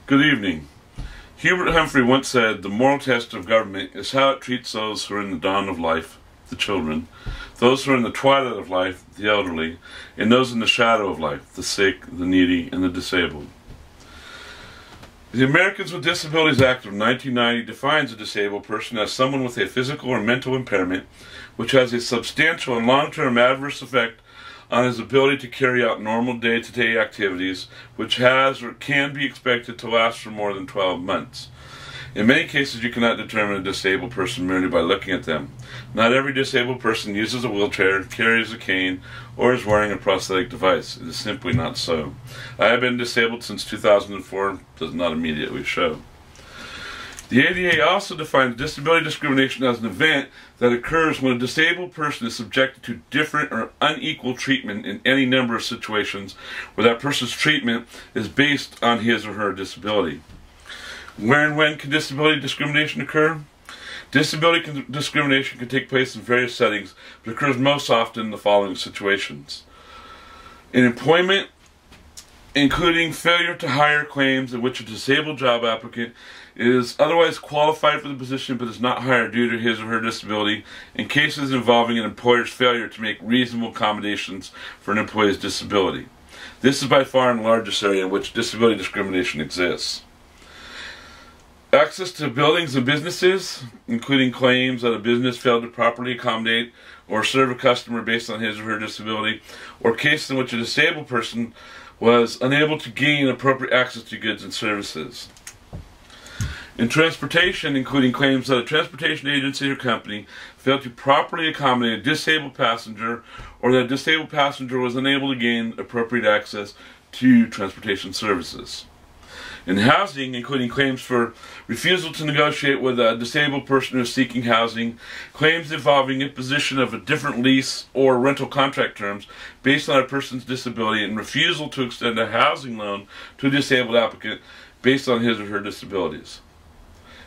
Good evening. Hubert Humphrey once said, "The moral test of government is how it treats those who are in the dawn of life, the children, those who are in the twilight of life, the elderly, and those in the shadow of life, the sick, the needy, and the disabled." The Americans with Disabilities Act of 1990 defines a disabled person as someone with a physical or mental impairment which has a substantial and long-term adverse effect on his ability to carry out normal day-to-day activities, which has or can be expected to last for more than 12 months. In many cases, you cannot determine a disabled person merely by looking at them. Not every disabled person uses a wheelchair, carries a cane, or is wearing a prosthetic device. It is simply not so. I have been disabled since 2004, does not immediately show. The ADA also defines disability discrimination as an event that occurs when a disabled person is subjected to different or unequal treatment in any number of situations where that person's treatment is based on his or her disability. Where and when can disability discrimination occur? Disability discrimination can take place in various settings, but occurs most often in the following situations. In employment, including failure to hire claims in which a disabled job applicant is otherwise qualified for the position but is not hired due to his or her disability, in cases involving an employer's failure to make reasonable accommodations for an employee's disability. This is by far the largest area in which disability discrimination exists. Access to buildings and businesses, including claims that a business failed to properly accommodate or serve a customer based on his or her disability, or cases in which a disabled person was unable to gain appropriate access to goods and services. In transportation, including claims that a transportation agency or company failed to properly accommodate a disabled passenger, or that a disabled passenger was unable to gain appropriate access to transportation services. In housing, including claims for refusal to negotiate with a disabled person who is seeking housing, claims involving imposition of a different lease or rental contract terms based on a person's disability, and refusal to extend a housing loan to a disabled applicant based on his or her disabilities.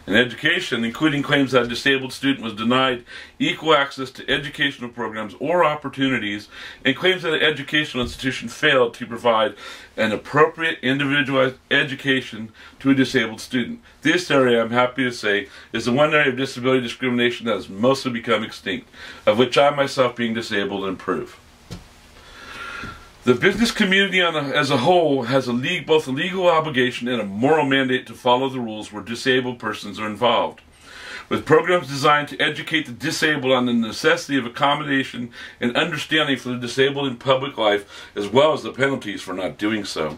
In education, including claims that a disabled student was denied equal access to educational programs or opportunities, and claims that an educational institution failed to provide an appropriate individualized education to a disabled student. This area, I'm happy to say, is the one area of disability discrimination that has mostly become extinct, of which I myself, being disabled, improve. The business community as a whole has both a legal obligation and a moral mandate to follow the rules where disabled persons are involved, with programs designed to educate the disabled on the necessity of accommodation and understanding for the disabled in public life, as well as the penalties for not doing so.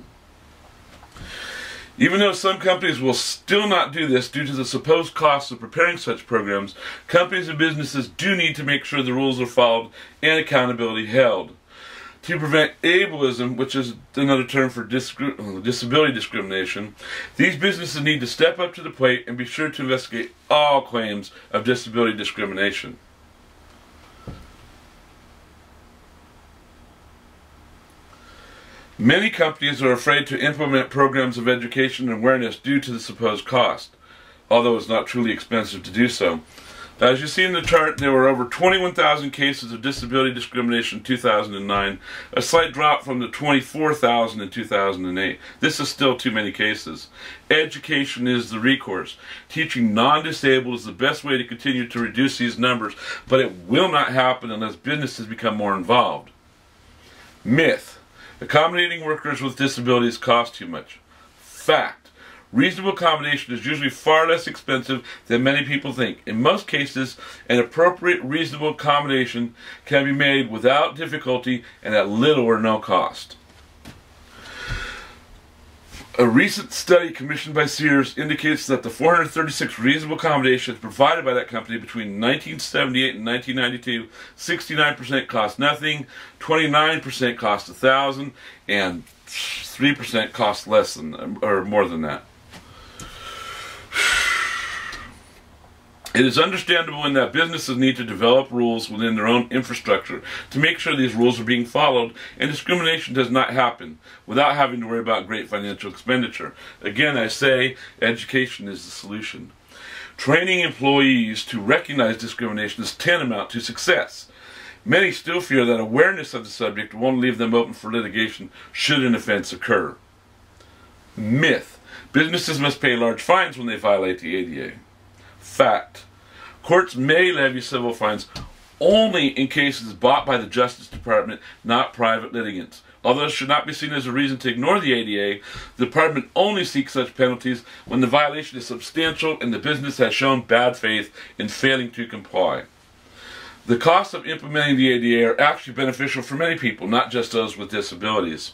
Even though some companies will still not do this due to the supposed costs of preparing such programs, companies and businesses do need to make sure the rules are followed and accountability held. To prevent ableism, which is another term for disability discrimination, these businesses need to step up to the plate and be sure to investigate all claims of disability discrimination. Many companies are afraid to implement programs of education and awareness due to the supposed cost, although it's not truly expensive to do so. As you see in the chart, there were over 21,000 cases of disability discrimination in 2009, a slight drop from the 24,000 in 2008. This is still too many cases. Education is the recourse. Teaching non-disabled is the best way to continue to reduce these numbers, but it will not happen unless businesses become more involved. Myth: accommodating workers with disabilities costs too much. Fact: reasonable accommodation is usually far less expensive than many people think. In most cases, an appropriate, reasonable accommodation can be made without difficulty and at little or no cost. A recent study commissioned by Sears indicates that the 436 reasonable accommodations provided by that company between 1978 and 1992, 69% cost nothing, 29% cost $1,000, and 3% cost less than, or more than that. It is understandable in that businesses need to develop rules within their own infrastructure to make sure these rules are being followed and discrimination does not happen without having to worry about great financial expenditure. Again, I say education is the solution. Training employees to recognize discrimination is tantamount to success. Many still fear that awareness of the subject won't leave them open for litigation should an offense occur. Myth: Businesses must pay large fines when they violate the ADA. Fact. Courts may levy civil fines only in cases brought by the Justice Department, not private litigants. Although this should not be seen as a reason to ignore the ADA, the Department only seeks such penalties when the violation is substantial and the business has shown bad faith in failing to comply. The costs of implementing the ADA are actually beneficial for many people, not just those with disabilities.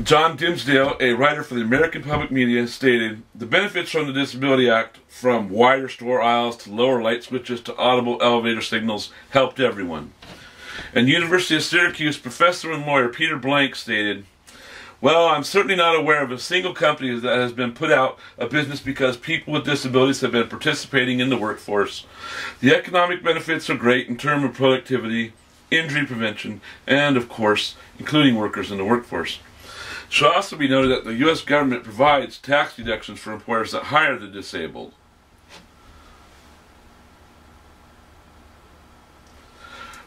John Dimsdale, a writer for the American Public Media, stated, "The benefits from the Disability Act, from wider store aisles to lower light switches to audible elevator signals, helped everyone." And University of Syracuse professor and lawyer Peter Blank stated, "Well, I'm certainly not aware of a single company that has been put out of business because people with disabilities have been participating in the workforce. The economic benefits are great in terms of productivity, injury prevention, and, of course, including workers in the workforce." It should also be noted that the U.S. government provides tax deductions for employers that hire the disabled.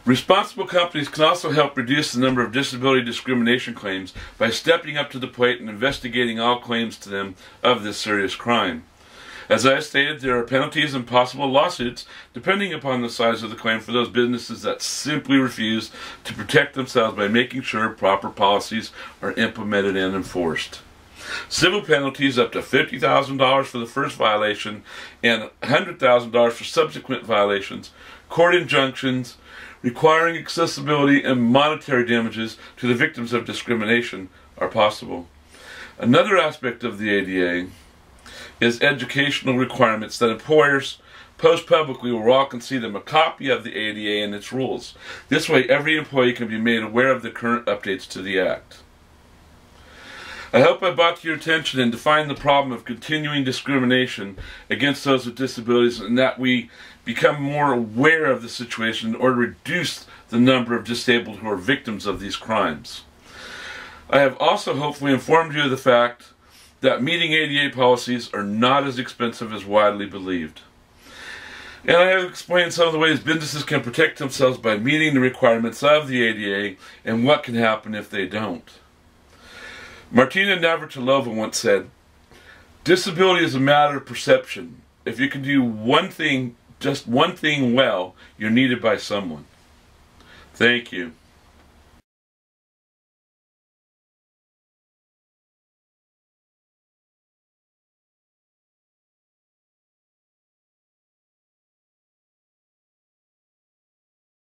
Responsible companies can also help reduce the number of disability discrimination claims by stepping up to the plate and investigating all claims to them of this serious crime. As I stated, there are penalties and possible lawsuits depending upon the size of the claim for those businesses that simply refuse to protect themselves by making sure proper policies are implemented and enforced. Civil penalties up to $50,000 for the first violation and $100,000 for subsequent violations, court injunctions requiring accessibility and monetary damages to the victims of discrimination are possible. Another aspect of the ADA is educational requirements that employers post publicly where all can see them a copy of the ADA and its rules. This way every employee can be made aware of the current updates to the Act. I hope I brought to your attention and defined the problem of continuing discrimination against those with disabilities, and that we become more aware of the situation in order to reduce the number of disabled who are victims of these crimes. I have also hopefully informed you of the fact that meeting ADA policies are not as expensive as widely believed. And I have explained some of the ways businesses can protect themselves by meeting the requirements of the ADA and what can happen if they don't. Martina Navratilova once said, "Disability is a matter of perception. If you can do one thing, just one thing well, you're needed by someone." Thank you.